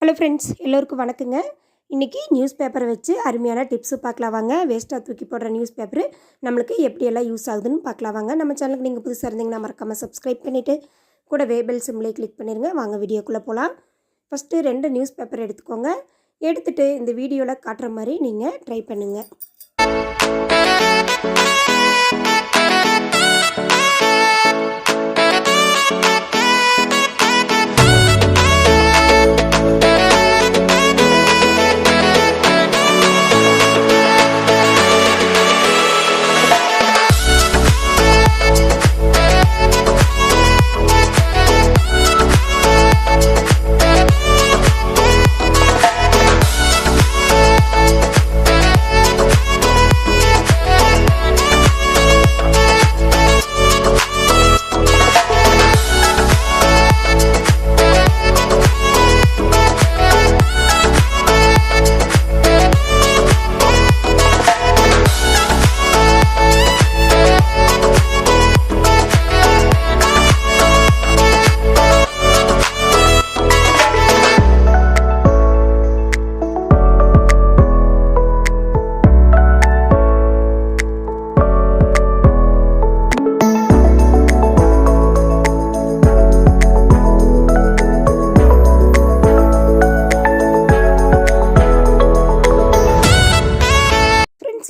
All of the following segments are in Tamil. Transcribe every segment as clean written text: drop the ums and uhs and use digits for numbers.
ஹலோ ஃப்ரெண்ட்ஸ், எல்லோருக்கும் வணக்கங்க. இன்றைக்கி நியூஸ் பேப்பரை வச்சு அருமையான டிப்ஸு பார்க்கலாம் வாங்க. வேஸ்ட்டாக தூக்கி போடுற நியூஸ் பேப்பரு நம்மளுக்கு எப்படியெல்லாம் யூஸ் ஆகுதுன்னு பார்க்கலாம் வாங்க. நம்ம சேனலுக்கு நீங்கள் புதுசாக இருந்தீங்கன்னா மறக்காமல் சப்ஸ்கிரைப் பண்ணிவிட்டு கூட வேபெல் சிம்லே கிளிக் பண்ணிடுங்க. வாங்க வீடியோக்குள்ளே போகலாம். ஃபஸ்ட்டு 2 நியூஸ் பேப்பர் எடுத்துக்கோங்க. எடுத்துகிட்டு இந்த வீடியோவில் காட்டுற மாதிரி நீங்கள் ட்ரை பண்ணுங்கள்.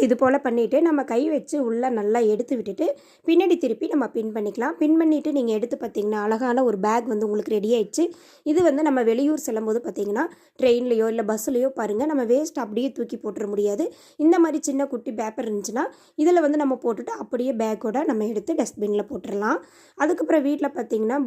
இது போல் பண்ணிவிட்டு நம்ம கை வச்சு உள்ளே நல்லா எடுத்து விட்டுட்டு பின்னாடி திருப்பி நம்ம பின் பண்ணிக்கலாம். பின் பண்ணிவிட்டு நீங்கள் எடுத்து பார்த்திங்கன்னா அழகான ஒரு பேக் வந்து உங்களுக்கு ரெடி ஆகிடுச்சு. இது வந்து நம்ம வெளியூர் செல்லும்போது பார்த்திங்கன்னா ட்ரெயின்லையோ இல்லை பஸ்ஸுலையோ பாருங்கள், நம்ம வேஸ்ட் அப்படியே தூக்கி போட்டுற முடியாது. இந்த மாதிரி சின்ன குட்டி பேப்பர் இருந்துச்சுன்னா இதில் வந்து நம்ம போட்டுட்டு அப்படியே பேக்கோட நம்ம எடுத்து டஸ்ட்பினில் போட்டுடலாம். அதுக்கப்புறம் வீட்டில் பார்த்திங்கன்னா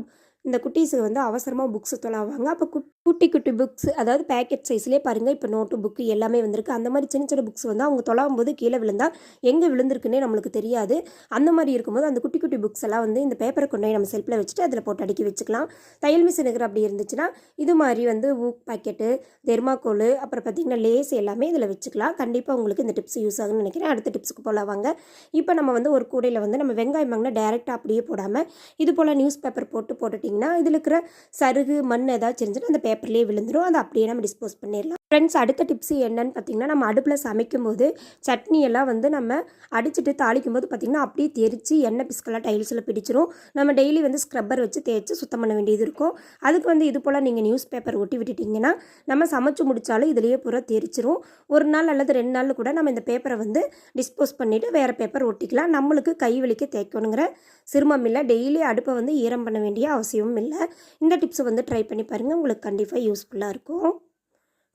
இந்த குட்டீஸுக்கு வந்து அவசரமாக புக்ஸு தொலாவாங்க. அப்போ குட்டி குட்டி புக்ஸ், அதாவது பேக்கெட் சைஸ்லேயே பாருங்கள், இப்போ நோட்டு புக்கு எல்லாமே வந்திருக்கு. அந்த மாதிரி சின்ன சின்ன புக்ஸ் வந்து அவங்க தொலாவும் போது கீழே விழுந்தால் எங்கே விழுந்திருக்குன்னே நம்மளுக்கு தெரியாது. அந்த மாதிரி இருக்கும்போது அந்த குட்டி குட்டி புக்ஸ் எல்லாம் வந்து இந்த பேப்பரை கொண்டு போய் நம்ம செல்ஃபில் வச்சுட்டு அதில் போட்டு அடுக்கி வச்சுக்கலாம். தையல் மிஷின் இருக்கிற அப்படி இருந்துச்சுன்னா இது மாதிரி வந்து ஊக் பாக்கெட்டு, தெர்மாக்கோல், அப்புறம் பார்த்திங்கன்னா லேஸ் எல்லாமே இதில் வச்சுக்கலாம். கண்டிப்பாக உங்களுக்கு இந்த டிப்ஸ் யூஸ் ஆகுன்னு நினைக்கிறேன். அடுத்த டிப்ஸுக்கு போகலாவாங்க. இப்போ நம்ம வந்து ஒரு கூடையில் வந்து நம்ம வெங்காயம் வாங்கினா டேரெக்டாக அப்படியே போடாமல் இது போல் நியூஸ் பேப்பர் போட்டுட்டிங்கன்னா இதில் இருக்கிற சருகு மண் ஏதாச்சும் இருந்துச்சுன்னா அந்த பேப்பர்லேயே விழுந்துடும். அதை அப்படியே நம்ம டிஸ்போஸ் பண்ணிடலாம். ஃப்ரெண்ட்ஸ், அடுத்த டிப்ஸ் என்னன்னு பார்த்தீங்கன்னா, நம்ம அடுப்பில் சமைக்கும் போது சட்னி எல்லாம் வந்து நம்ம அடிச்சுட்டு தாளிக்கும் போது பார்த்திங்கன்னா அப்படியே தெரித்து எண்ணெய் பிஸ்கெல்லாம் டைல்ஸில் பிடிச்சிரும். நம்ம டெய்லி வந்து ஸ்க்ரப்பர் வச்சு தேய்ச்சி சுத்தம் பண்ண வேண்டியது இருக்கும். அதுக்கு வந்து இது போல் நீங்கள் நியூஸ் பேப்பர் ஒட்டி விட்டுட்டிங்கன்னா நம்ம சமைச்சு முடித்தாலும் இதிலேயே பூரா தெரிச்சிரும். ஒரு நாள் அல்லது 2 நாள் கூட நம்ம இந்த பேப்பரை வந்து டிஸ்போஸ் பண்ணிவிட்டு வேறு பேப்பர் ஒட்டிக்கலாம். நம்மளுக்கு கை வலிக்க தேய்க்கணுங்கிற சிரமம் இல்லை. டெய்லி அடுப்பை வந்து ஈரம் பண்ண வேண்டிய அவசியமும் இல்லை. இந்த டிப்ஸை வந்து ட்ரை பண்ணி பாருங்கள், உங்களுக்கு கண்டிப்பாக யூஸ்ஃபுல்லாக இருக்கும்.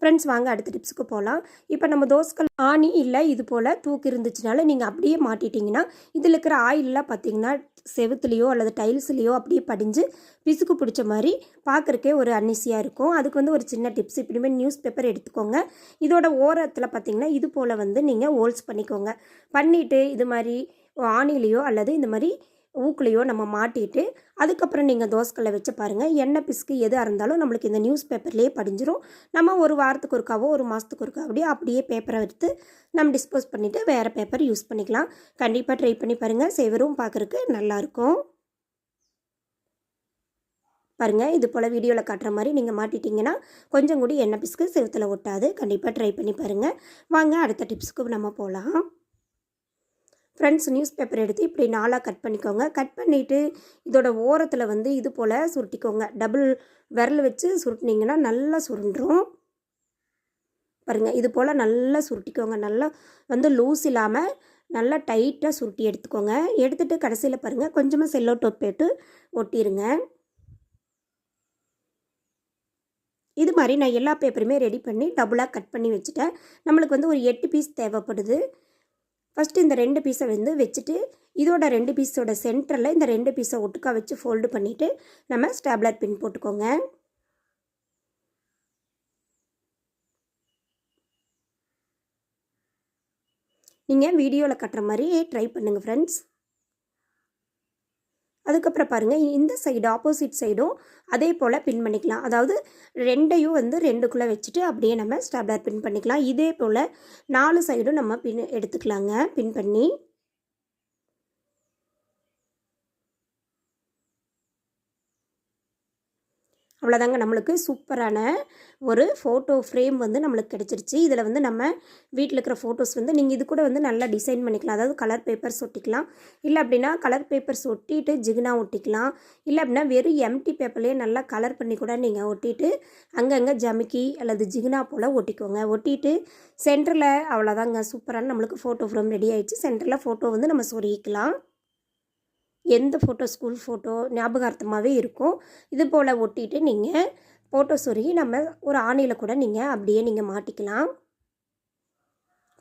ஃப்ரெண்ட்ஸ், வாங்க அடுத்த டிப்ஸுக்கு போகலாம். இப்போ நம்ம தோசைக்கல் ஆணி இல்லை இது போல் தூக்கு இருந்துச்சுனால நீங்கள் அப்படியே மாட்டிட்டிங்கன்னா இதில் இருக்கிற ஆயிலெலாம் பார்த்திங்கன்னா செவுத்துலேயோ அல்லது டைல்ஸ்லேயோ அப்படியே படிஞ்சு பிசுக்கு பிடிச்ச மாதிரி பார்க்குறக்கே ஒரு அன்னிசியாக இருக்கும். அதுக்கு வந்து ஒரு சின்ன டிப்ஸ், இப்படிமே நியூஸ் பேப்பர் எடுத்துக்கோங்க. இதோட ஓரத்தில் பார்த்திங்கன்னா இது போல் வந்து நீங்கள் ஹோல்ஸ் பண்ணிக்கோங்க. பண்ணிவிட்டு இது மாதிரி ஆணிலையோ அல்லது இந்த மாதிரி ஊக்குலையோ நம்ம மாட்டிட்டு அதுக்கப்புறம் நீங்கள் தோசைக்கல்லை வச்சு பாருங்கள், எண்ணெய் பிசுக்கு எதாக இருந்தாலும் நம்மளுக்கு இந்த நியூஸ் பேப்பர்லேயே படிஞ்சிரும். நம்ம ஒரு வாரத்துக்கு ஒருக்காவோ ஒரு மாதத்துக்கு ஒருக்கா அப்படியே பேப்பரை எடுத்து நம்ம டிஸ்போஸ் பண்ணிவிட்டு வேறு பேப்பர் யூஸ் பண்ணிக்கலாம். கண்டிப்பாக ட்ரை பண்ணி பாருங்கள், சேவரும் பார்க்குறக்கு நல்லாயிருக்கும். பாருங்கள், இது போல் வீடியோவில் காட்டுற மாதிரி நீங்கள் மாட்டிட்டிங்கன்னா கொஞ்சம் கூட எண்ணெய் பிசுக்கு செவுத்தில் ஒட்டாது. கண்டிப்பாக ட்ரை பண்ணி பாருங்கள். வாங்க அடுத்த டிப்ஸுக்கு நம்ம போகலாம். ஃப்ரெண்ட்ஸ், நியூஸ் பேப்பர் எடுத்து இப்படி 4ஆக கட் பண்ணிக்கோங்க. கட் பண்ணிவிட்டு இதோட ஓரத்தில் வந்து இது போல் சுருட்டிக்கோங்க. டபுள் விரல் வச்சு சுருட்டினீங்கன்னா நல்லா சுருண்டுரும். பாருங்கள், இது போல் நல்லா சுருட்டிக்கோங்க. நல்லா வந்து லூஸ் இல்லாமல் நல்லா டைட்டாக சுருட்டி எடுத்துக்கோங்க. எடுத்துகிட்டு கடைசியில் பாருங்கள் கொஞ்சமாக செல்லோ டோப் போட்டு ஒட்டிடுங்க. இது மாதிரி நான் எல்லா பேப்பருமே ரெடி பண்ணி டபுளாக கட் பண்ணி வச்சுட்டேன். நம்மளுக்கு வந்து ஒரு 8 பீஸ் தேவைப்படுது. ஃபஸ்ட்டு இந்த 2 பீஸை வந்து வச்சுட்டு இதோட 2 பீஸோட சென்டரில் இந்த 2 பீஸை ஒட்டுக்கா வச்சு ஃபோல்டு பண்ணிவிட்டு நம்ம ஸ்டாப்லர் பின் போட்டுக்கோங்க. நீங்கள் வீடியோவில் கட்டுற மாதிரி ட்ரை பண்ணுங்கள் ஃப்ரெண்ட்ஸ். அதுக்கப்புறம் பாருங்கள், இந்த சைடு ஆப்போசிட் சைடும் அதே போல் பின் பண்ணிக்கலாம். அதாவது 2ஐயும் வந்து 2க்குள்ளே வச்சுட்டு அப்படியே நம்ம ஸ்டாப்லர் பின் பண்ணிக்கலாம். இதே போல் 4 சைடும் நம்ம பின் எடுத்துக்கலாங்க. பின் பண்ணி அவ்வளோதாங்க, நம்மளுக்கு சூப்பரான ஒரு ஃபோட்டோ ஃப்ரேம் வந்து நம்மளுக்கு கிடச்சிருச்சு. இதில் வந்து நம்ம வீட்டில் இருக்கிற ஃபோட்டோஸ் வந்து நீங்கள் இது கூட வந்து நல்லா டிசைன் பண்ணிக்கலாம். அதாவது கலர் பேப்பர்ஸ் ஒட்டிக்கலாம், இல்லை அப்படின்னா கலர் பேப்பர்ஸ் ஒட்டிட்டு ஜிகினா ஒட்டிக்கலாம், இல்லை அப்படின்னா வெறும் எம்டி பேப்பர்லேயே நல்லா கலர் பண்ணி கூட நீங்கள் ஒட்டிட்டு அங்கங்கே ஜமிக்கி அல்லது ஜிகினா போல் ஒட்டிக்கோங்க. ஒட்டிட்டு சென்டரில் அவ்வளோதாங்க, சூப்பரான நம்மளுக்கு ஃபோட்டோ ஃப்ரேம் ரெடி ஆகிடுச்சு. சென்டரில் ஃபோட்டோ வந்து நம்ம சொருகிக்கலாம். எந்த ஃபோட்டோ, ஸ்கூல் ஃபோட்டோ ஞாபகார்த்தமாகவே இருக்கும். இது போல் ஒட்டிட்டு நீங்கள் ஃபோட்டோ சொருகி நம்ம ஒரு ஆணியில் கூட நீங்கள் அப்படியே நீங்கள் மாட்டிக்கலாம்.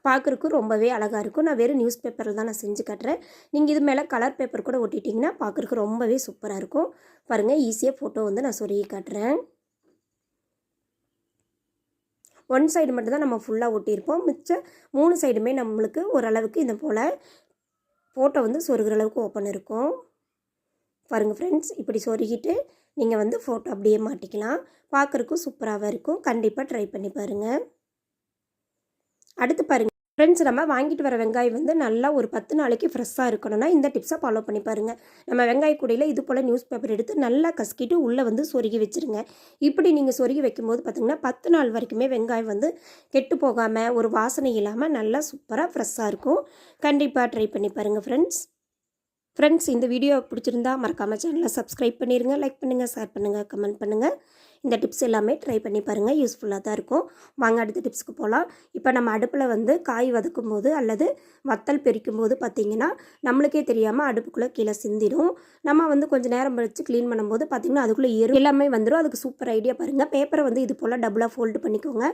பார்க்குறக்கு ரொம்பவே அழகாக இருக்கும். நான் வெறும் நியூஸ் பேப்பரில் தான் நான் செஞ்சு காட்டுறேன். நீங்கள் இது மேலே கலர் பேப்பர் கூட ஒட்டிட்டிங்கன்னா பார்க்குறக்கு ரொம்பவே சூப்பராக இருக்கும். பாருங்கள், ஈஸியாக ஃபோட்டோ வந்து நான் சொருகி காட்டுறேன். ஒன் சைடு மட்டும்தான் நம்ம ஃபுல்லாக ஒட்டியிருப்போம். மிச்சம் 3 சைடுமே நம்மளுக்கு ஓரளவுக்கு இந்த போல் ஃபோட்டோ வந்து சொருகிற அளவுக்கு ஓப்பன் இருக்கும். பாருங்கள் ஃப்ரெண்ட்ஸ், இப்படி சொருகிட்டு நீங்கள் வந்து ஃபோட்டோ அப்படியே மாட்டிக்கலாம். பார்க்குறக்கும் சூப்பராகவே இருக்கும். கண்டிப்பாக ட்ரை பண்ணி பாருங்கள். அடுத்து பாருங்கள் ஃப்ரெண்ட்ஸ், நம்ம வாங்கிட்டு வர வெங்காயம் வந்து நல்லா ஒரு 10 நாளைக்கு ஃப்ரெஷ்ஷாக இருக்கணும்னா இந்த டிப்ஸை ஃபாலோ பண்ணி பாருங்கள். நம்ம வெங்காய கூடையில் இது போல் நியூஸ் பேப்பர் எடுத்து நல்லா கசக்கிட்டு உள்ளே வந்து சொருகி வச்சுருங்க. இப்படி நீங்கள் சொருகி வைக்கும்போது பார்த்திங்கன்னா 10 நாள் வரைக்குமே வெங்காயம் வந்து கெட்டு போகாமல் ஒரு வாசனை இல்லாமல் நல்லா சூப்பராக ஃப்ரெஷ்ஷாக இருக்கும். கண்டிப்பாக ட்ரை பண்ணி பாருங்கள் ஃப்ரெண்ட்ஸ், இந்த வீடியோ பிடிச்சிருந்தா மறக்காமல் சேனலை சப்ஸ்கிரைப் பண்ணிடுங்க. லைக் பண்ணுங்கள், ஷேர் பண்ணுங்கள், கமெண்ட் பண்ணுங்கள். இந்த டிப்ஸ் எல்லாமே ட்ரை பண்ணி பாருங்கள், யூஸ்ஃபுல்லாக தான் இருக்கும். வாங்க அடுத்த டிப்ஸ்க்கு போகலாம். இப்போ நம்ம அடுப்பில் வந்து காய் வதக்கும் போது அல்லது வத்தல் பெரிக்கும் போது பார்த்திங்கன்னா நம்மளுக்கே தெரியாமல் அடுப்புக்குள்ளே கீழே சிந்திடும். நம்ம வந்து கொஞ்சம் நேரம் கழிச்சு க்ளீன் பண்ணும்போது பார்த்திங்கன்னா அதுக்குள்ளே எல்லாமே வந்துடும். அதுக்கு சூப்பர் ஐடியா பாருங்கள். பேப்பரை வந்து இது போல் டபுளாக ஃபோல்டு பண்ணிக்கோங்க.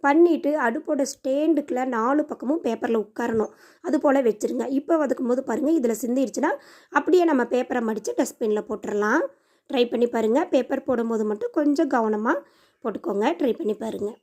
பண்ணிவிட்டு அடுப்போட ஸ்டேண்டுக்குள்ளே 4 பக்கமும் பேப்பரில் உட்காரணும். அது போல் வச்சுருங்க. இப்போ வதக்கும் போது பாருங்கள், இதில் சிந்திடுச்சுன்னா அப்படியே நம்ம பேப்பரை மடித்து டஸ்ட்பினில் போட்டுடலாம். ட்ரை பண்ணி பாருங்கள். பேப்பர் போடும்போது மட்டும் கொஞ்சம் கவனமாக போட்டுக்கோங்க. ட்ரை பண்ணி பாருங்கள்.